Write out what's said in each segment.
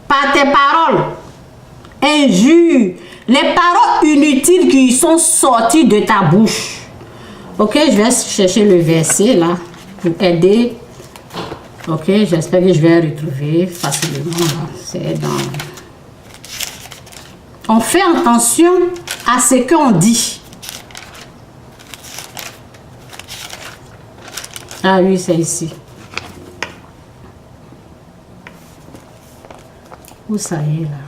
par tes paroles, injures, les paroles inutiles qui sont sorties de ta bouche. Ok, je vais chercher le verset là pour aider. Ok, j'espère que je vais retrouver facilement. C'est dans... On fait attention à ce qu'on dit. Ah oui, c'est ici. Où ça est là?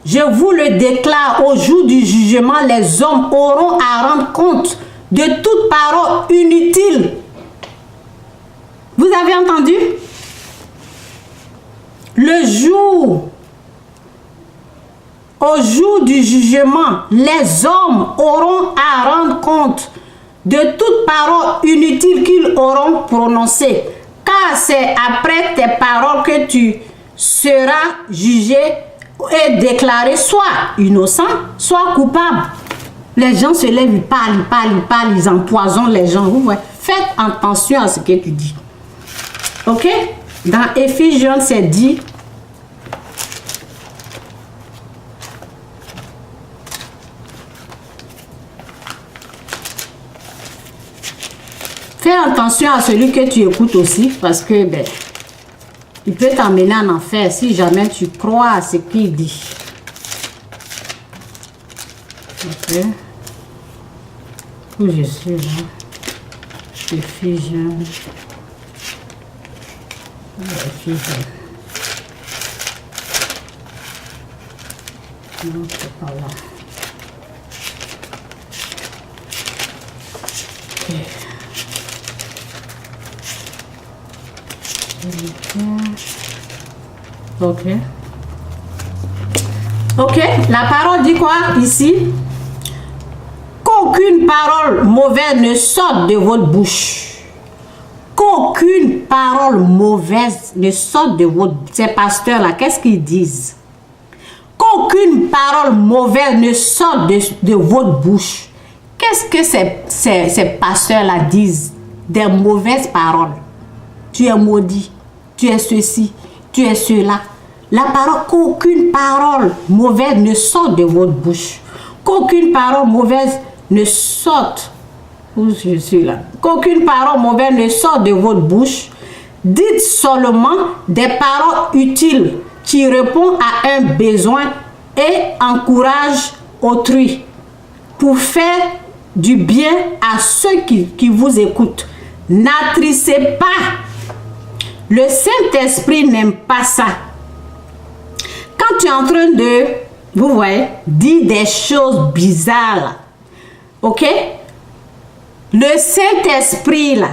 Je vous le déclare, au jour du jugement, les hommes auront à rendre compte de toute parole inutile. Vous avez entendu? Au jour du jugement, les hommes auront à rendre compte de toute parole inutile qu'ils auront prononcée, car c'est après tes paroles que tu seras jugé et déclaré soit innocent, soit coupable. Les gens se lèvent, ils parlent, ils empoisonnent les gens. Vous voyez, faites attention à ce que tu dis. Ok? Dans Éphésiens, c'est dit. Fais attention à celui que tu écoutes aussi, parce que ben, il peut t'emmener en enfer si jamais tu crois à ce qu'il dit. Ok. Où je suis là? Éphésiens. Éphésiens. Non, c'est pas là. Ok. Ok, la parole dit quoi ici? Qu'aucune parole mauvaise ne sorte de votre bouche. Qu'aucune parole mauvaise ne sorte de votre... Ces pasteurs-là, qu'est-ce qu'ils disent? Qu'aucune parole mauvaise ne sorte de votre bouche. Qu'est-ce que ces pasteurs-là disent? Des mauvaises paroles. Tu es maudit, tu es ceci, tu es cela. La parole, qu'aucune parole mauvaise ne sorte de votre bouche. Qu'aucune parole mauvaise ne sorte. Où je suis là? Qu'aucune parole mauvaise ne sorte de votre bouche. Dites seulement des paroles utiles qui répondent à un besoin et encouragent autrui pour faire du bien à ceux qui vous écoutent. N'attristez pas. Le Saint-Esprit n'aime pas ça. Quand tu es en train de, vous voyez, dire des choses bizarres, là, ok? Le Saint-Esprit, là,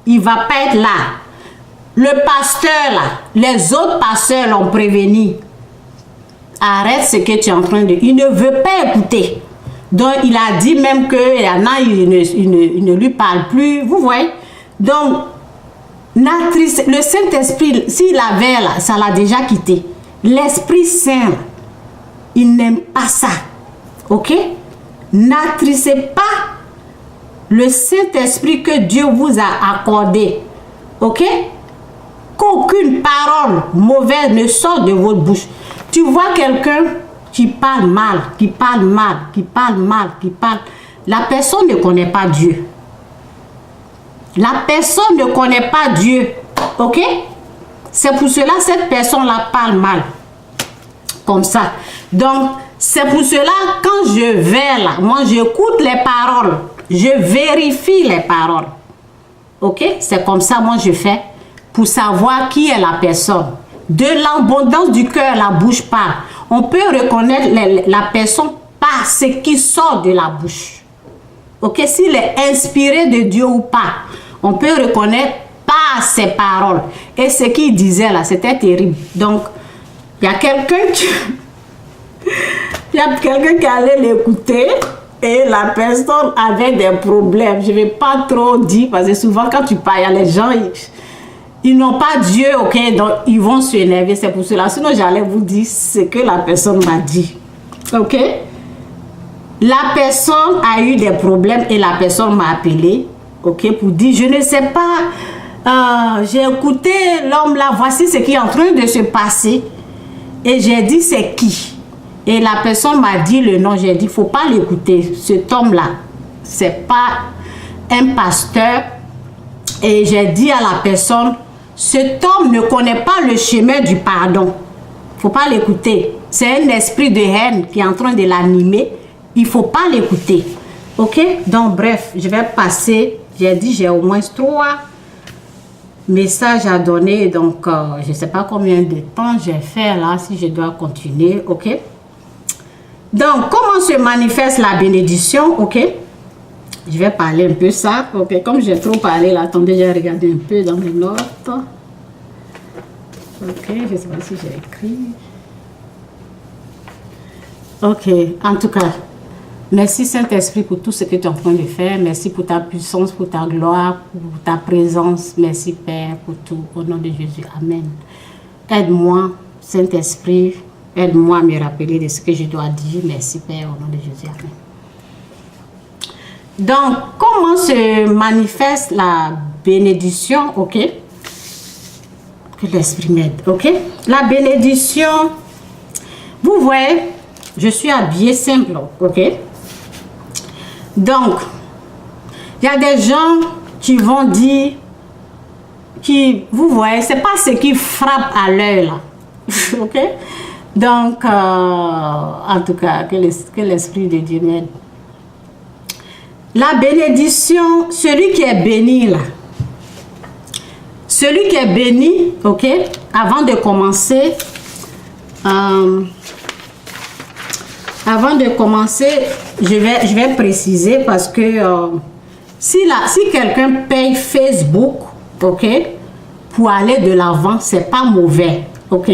il ne va pas être là. Le pasteur, là, les autres pasteurs l'ont prévenu. Arrête ce que tu es en train de... Il ne veut pas écouter. Donc, il a dit même qu'il y en a, il ne lui parle plus. Vous voyez? Donc, le Saint-Esprit, s'il avait là, ça l'a déjà quitté. L'Esprit Saint, il n'aime pas ça. Ok? N'attristez pas le Saint-Esprit que Dieu vous a accordé. Ok? Qu'aucune parole mauvaise ne sorte de votre bouche. Tu vois quelqu'un qui parle mal, la personne ne connaît pas Dieu. La personne ne connaît pas Dieu. Ok? C'est pour cela que cette personne-là parle mal. Comme ça. Donc, c'est pour cela quand je vais là, moi j'écoute les paroles. Je vérifie les paroles. Ok? C'est comme ça moi je fais pour savoir qui est la personne. De l'abondance du cœur, la bouche parle. On peut reconnaître la personne par ce qui sort de la bouche. Ok? S'il est inspiré de Dieu ou pas. On peut reconnaître par ses paroles. Et ce qu'il disait là, c'était terrible. Donc, il y a quelqu'un qui allait l'écouter et la personne avait des problèmes. Je ne vais pas trop dire parce que souvent quand tu parles, il y a les gens, ils n'ont pas Dieu, ok? Donc, ils vont s'énerver. C'est pour cela. Sinon, j'allais vous dire ce que la personne m'a dit. Ok? La personne a eu des problèmes et la personne m'a appelé. Ok, pour dire, je ne sais pas, j'ai écouté l'homme là, voici ce qui est en train de se passer. Et j'ai dit, c'est qui? Et la personne m'a dit le nom. J'ai dit, il ne faut pas l'écouter. Cet homme-là, ce n'est pas un pasteur. Et j'ai dit à la personne, cet homme ne connaît pas le chemin du pardon. Il ne faut pas l'écouter. C'est un esprit de haine qui est en train de l'animer. Il ne faut pas l'écouter. Ok? Donc, bref, je vais passer. J'ai dit, j'ai au moins 3 messages à donner. Donc, je ne sais pas combien de temps j'ai fait là, si je dois continuer. Ok? Donc, comment se manifeste la bénédiction? Ok? Je vais parler un peu ça. Ok? Comme j'ai trop parlé là, attendez, j'ai regardé un peu dans mes notes. Ok, je ne sais pas si j'ai écrit. Ok, en tout cas, merci Saint-Esprit pour tout ce que tu es en train de faire. Merci pour ta puissance, pour ta gloire, pour ta présence. Merci Père pour tout. Au nom de Jésus, Amen. Aide-moi, Saint-Esprit. Aide-moi à me rappeler de ce que je dois dire. Merci Père, au nom de Jésus, Amen. Donc, comment se manifeste la bénédiction? Ok. Que l'Esprit m'aide. Ok. La bénédiction, vous voyez, je suis habillée simple. Ok. Donc, il y a des gens qui vont dire, vous voyez, c'est pas ce qui frappe à l'œil là. Ok. Donc, en tout cas, que l'Esprit de Dieu m'aide. La bénédiction, celui qui est béni là. Celui qui est béni, ok, avant de commencer, je vais préciser parce que si quelqu'un paye Facebook, ok, pour aller de l'avant, c'est pas mauvais, ok,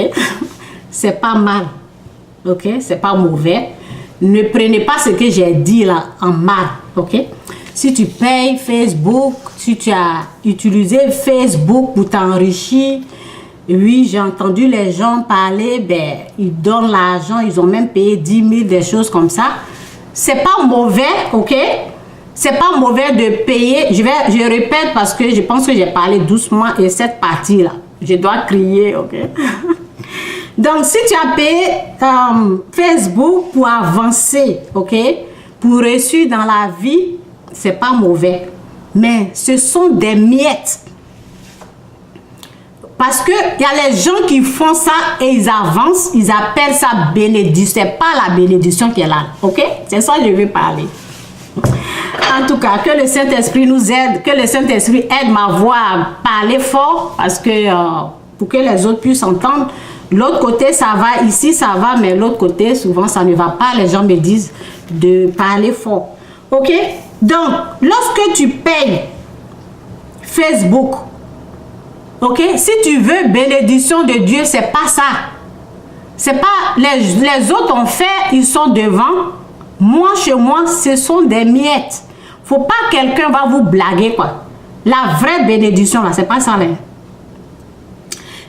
c'est pas mal, ok, c'est pas mauvais. Ne prenez pas ce que j'ai dit là en mal, ok. Si tu payes Facebook, si tu as utilisé Facebook pour t'enrichir, oui, j'ai entendu les gens parler, ben, ils donnent l'argent, ils ont même payé 10 000, des choses comme ça. C'est pas mauvais, ok? C'est pas mauvais de payer. Je répète parce que je pense que j'ai parlé doucement et cette partie-là, je dois crier, ok? Donc, si tu as payé Facebook pour avancer, ok? Pour réussir dans la vie, c'est pas mauvais, mais ce sont des miettes. Parce que il y a les gens qui font ça et ils avancent, ils appellent ça bénédiction. C'est pas la bénédiction qui est là, ok? C'est ça que je vais parler. En tout cas, que le Saint-Esprit nous aide, que le Saint-Esprit aide ma voix à parler fort, parce que pour que les autres puissent entendre. L'autre côté, ça va, ici, ça va, mais l'autre côté, souvent, ça ne va pas. Les gens me disent de parler fort. Ok? Donc, lorsque tu payes Facebook, ok? Si tu veux bénédiction de Dieu, c'est pas ça. C'est pas, les autres ont fait, ils sont devant. Moi, chez moi, ce sont des miettes. Faut pas que quelqu'un va vous blaguer, quoi. La vraie bénédiction, là, c'est pas ça, là.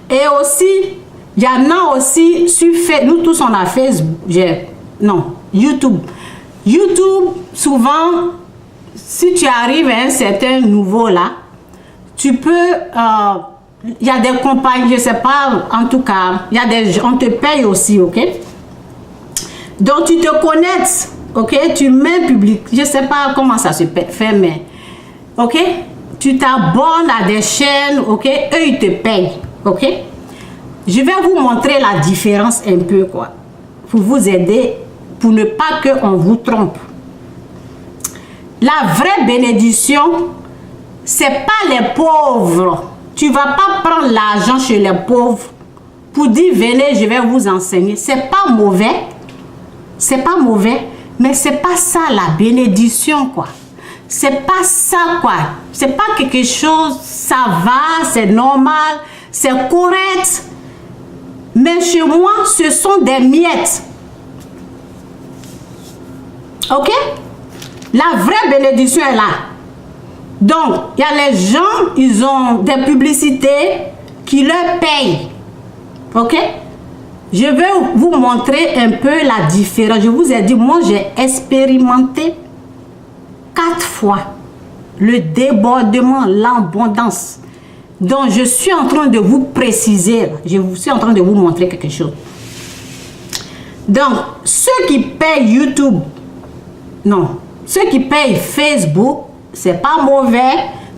Et aussi, il y en a aussi sur Facebook. Nous tous, on a Facebook. YouTube. YouTube, souvent, si tu arrives à un certain niveau là, tu peux... il y a des compagnies, je sais pas, en tout cas, il y a on te paye aussi, ok? Donc, tu te connectes, ok? Tu mets public, je sais pas comment ça se fait, mais... Ok? Tu t'abonnes à des chaînes, ok? Eux, ils te payent, ok? Je vais vous montrer la différence un peu, quoi. Pour vous aider, pour ne pas qu'on vous trompe. La vraie bénédiction, c'est pas les pauvres. Tu vas pas prendre l'argent chez les pauvres pour dire, venez, je vais vous enseigner. C'est pas mauvais. C'est pas mauvais, mais c'est pas ça la bénédiction, quoi. C'est pas ça, quoi. C'est pas quelque chose, ça va, c'est normal, c'est correct. Mais chez moi, ce sont des miettes. Ok? La vraie bénédiction est là. Donc, il y a les gens, ils ont des publicités qui leur payent. Ok? Je vais vous montrer un peu la différence. Je vous ai dit, moi, j'ai expérimenté 4 fois le débordement, l'abondance. Donc, je suis en train de vous préciser. Je suis en train de vous montrer quelque chose. Donc, ceux qui payent YouTube, non, ceux qui payent Facebook, c'est pas mauvais.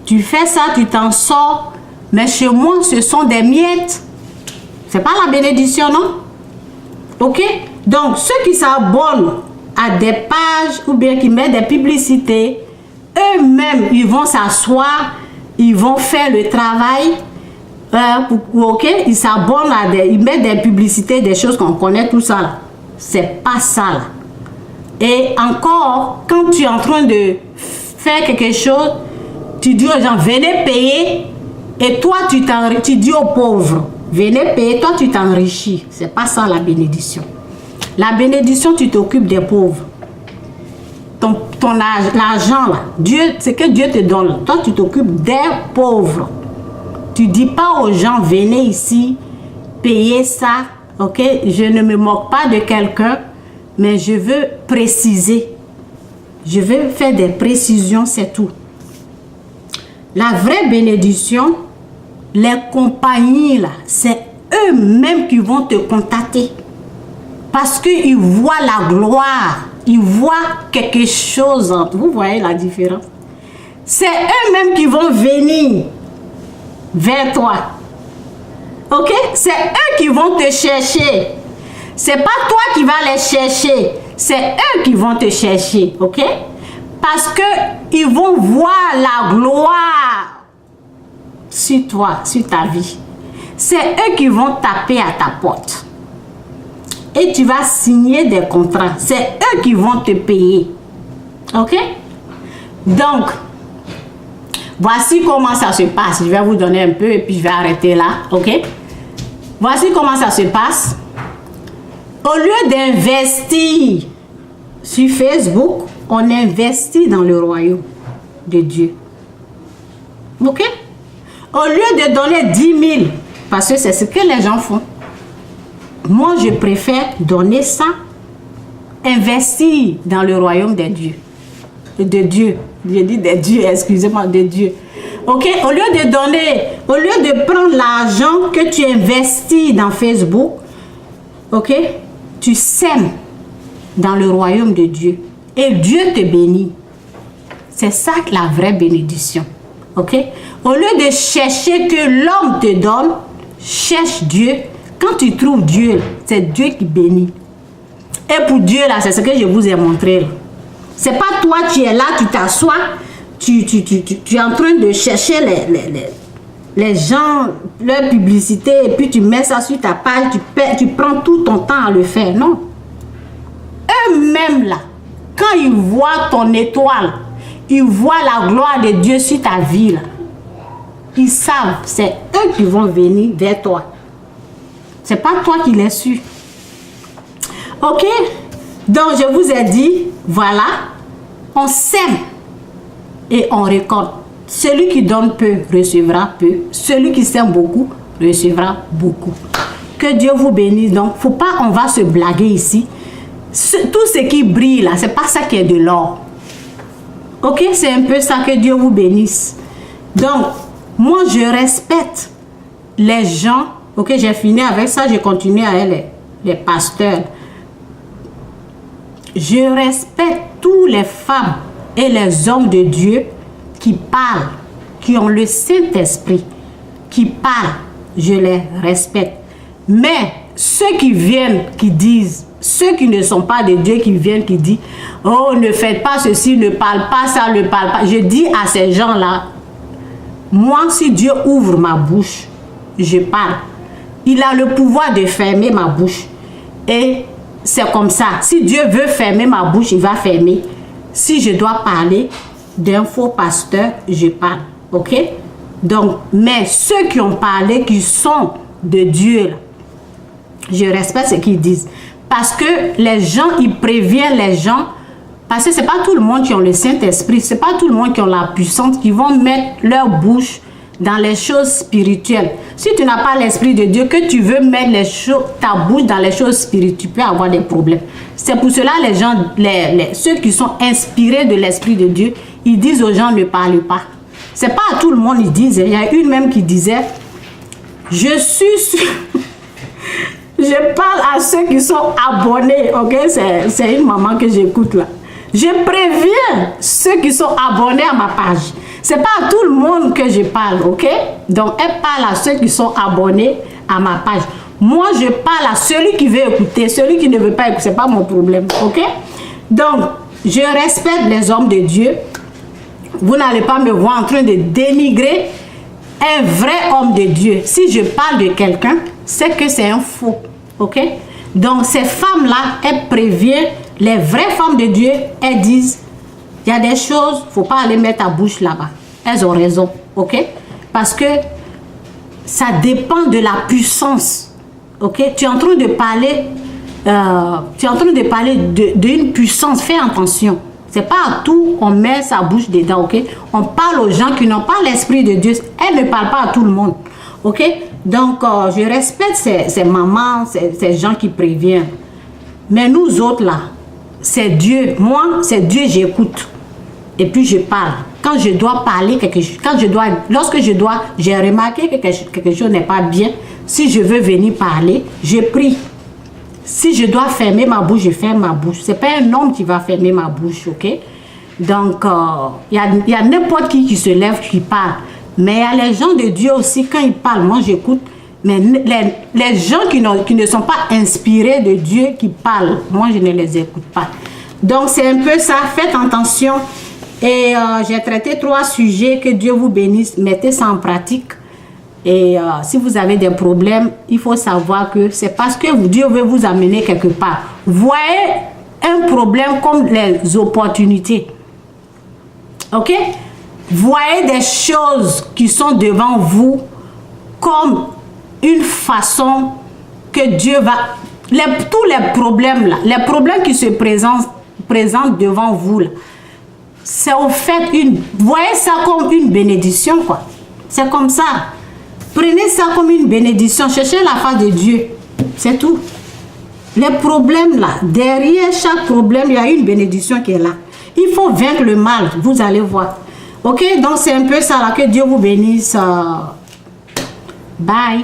Tu fais ça, tu t'en sors. Mais chez moi, ce sont des miettes. C'est pas la bénédiction, non? Ok? Donc, ceux qui s'abonnent à des pages ou bien qui mettent des publicités, eux-mêmes, ils vont s'asseoir, ils vont faire le travail. Ok? Ils s'abonnent à des... Ils mettent des publicités, des choses qu'on connaît, tout ça. Là. C'est pas ça, là. Et encore, quand tu es en train de faire quelque chose, tu dis aux gens, venez payer. Et toi, tu dis aux pauvres, venez payer, toi, tu t'enrichis. C'est pas ça la bénédiction. La bénédiction, tu t'occupes des pauvres. L'argent, là, c'est que Dieu te donne. Toi, tu t'occupes des pauvres. Tu dis pas aux gens, venez ici, payez ça. Ok? Je ne me moque pas de quelqu'un, mais je veux préciser. Je veux faire des précisions, c'est tout. La vraie bénédiction, les compagnies, là, c'est eux-mêmes qui vont te contacter. Parce qu'ils voient la gloire. Ils voient quelque chose. Vous voyez la différence? C'est eux-mêmes qui vont venir vers toi. Ok? C'est eux qui vont te chercher. C'est pas toi qui vas les chercher. C'est eux qui vont te chercher. Ok? Parce que ils vont voir la gloire sur toi, sur ta vie. C'est eux qui vont taper à ta porte. Et tu vas signer des contrats. C'est eux qui vont te payer. Ok? Donc, voici comment ça se passe. Je vais vous donner un peu et puis je vais arrêter là. Ok? Voici comment ça se passe. Au lieu d'investir sur Facebook, on investit dans le royaume de Dieu. Ok? Au lieu de donner 10 000, parce que c'est ce que les gens font, moi je préfère donner ça, investir dans le royaume de Dieu. De Dieu. J'ai dit de Dieu, excusez-moi, de Dieu. Ok? Au lieu de donner, au lieu de prendre l'argent que tu investis dans Facebook, ok? Tu sèmes dans le royaume de Dieu. Et Dieu te bénit. C'est ça la vraie bénédiction. Ok? Au lieu de chercher que l'homme te donne, cherche Dieu. Quand tu trouves Dieu, c'est Dieu qui bénit. Et pour Dieu, là, c'est ce que je vous ai montré. C'est pas toi, tu es là, tu t'assois, tu es en train de chercher les gens, leur publicité, et puis tu mets ça sur ta page, tu prends tout ton temps à le faire. Non. Eux-mêmes, là, quand ils voient ton étoile, ils voient la gloire de Dieu sur ta vie, là. Ils savent, c'est eux qui vont venir vers toi. C'est pas toi qui les su. Ok? Donc, je vous ai dit, voilà, on sème et on récolte. Celui qui donne peu recevra peu. Celui qui sème beaucoup recevra beaucoup. Que Dieu vous bénisse. Donc, faut pas, on va se blaguer ici. Tout ce qui brille là, c'est pas ça qui est de l'or. Ok? C'est un peu ça, que Dieu vous bénisse. Donc, moi, je respecte les gens. Ok, j'ai fini avec ça, j'ai continué avec les pasteurs. Je respecte tous les femmes et les hommes de Dieu qui parlent, qui ont le Saint-Esprit, qui parlent. Je les respecte. Mais ceux qui viennent, qui disent, ceux qui ne sont pas de Dieu, qui viennent, qui disent, oh, ne faites pas ceci, ne parle pas ça, ne parle pas. Je dis à ces gens-là, moi, si Dieu ouvre ma bouche, je parle. Il a le pouvoir de fermer ma bouche. Et c'est comme ça. Si Dieu veut fermer ma bouche, il va fermer. Si je dois parler d'un faux pasteur, je parle. Ok? Donc, mais ceux qui ont parlé, qui sont de Dieu, là, je respecte ce qu'ils disent. Parce que les gens, ils préviennent les gens. Parce que ce n'est pas tout le monde qui a le Saint-Esprit. Ce n'est pas tout le monde qui a la puissance, qui vont mettre leur bouche dans les choses spirituelles. Si tu n'as pas l'Esprit de Dieu, que tu veux mettre ta bouche dans les choses spirituelles, tu peux avoir des problèmes. C'est pour cela les gens, ceux qui sont inspirés de l'Esprit de Dieu, ils disent aux gens ne parlez pas. C'est pas à tout le monde ils disent. Il y a une même qui disait, je suis Je parle à ceux qui sont abonnés, ok? C'est une maman que j'écoute là. Je préviens ceux qui sont abonnés à ma page. C'est pas à tout le monde que je parle, ok? Donc, elle parle à ceux qui sont abonnés à ma page. Moi, je parle à celui qui veut écouter. Celui qui ne veut pas écouter, c'est pas mon problème, ok? Donc, je respecte les hommes de Dieu. Vous n'allez pas me voir en train de dénigrer un vrai homme de Dieu. Si je parle de quelqu'un, c'est que c'est un faux, ok? Donc, ces femmes-là, elles préviennent les vraies femmes de Dieu. Elles disent, il y a des choses, il ne faut pas aller mettre ta bouche là-bas. Elles ont raison, ok? Parce que ça dépend de la puissance, ok? Tu es en train de parler, d'une puissance. Fais attention. C'est pas à tout on met sa bouche dedans, ok? On parle aux gens qui n'ont pas l'esprit de Dieu. Elle ne parle pas à tout le monde, ok? Donc, je respecte ces mamans, ces gens qui préviennent. Mais nous autres, là, c'est Dieu. Moi, c'est Dieu, j'écoute. Et puis, je parle. Quand je dois parler quelque chose, j'ai remarqué que quelque chose n'est pas bien. Si je veux venir parler, je prie. Si je dois fermer ma bouche, je ferme ma bouche. Ce n'est pas un homme qui va fermer ma bouche, ok? Donc, il y a n'importe qui se lève, qui parle. Mais il y a les gens de Dieu aussi, quand ils parlent, moi j'écoute. Mais les gens qui ne sont pas inspirés de Dieu, qui parlent, moi je ne les écoute pas. Donc, c'est un peu ça. Faites attention. Et j'ai traité 3 sujets. Que Dieu vous bénisse. Mettez ça en pratique. Et si vous avez des problèmes, il faut savoir que c'est parce que Dieu veut vous amener quelque part. Voyez un problème comme les opportunités. Ok? Voyez des choses qui sont devant vous comme une façon que Dieu va... tous les problèmes là, les problèmes qui se présentent devant vous là, c'est au fait voyez ça comme une bénédiction, quoi. C'est comme ça. Prenez ça comme une bénédiction. Cherchez la face de Dieu. C'est tout. Les problèmes là, derrière chaque problème, il y a une bénédiction qui est là. Il faut vaincre le mal. Vous allez voir. Ok? Donc c'est un peu ça là. Que Dieu vous bénisse. Bye.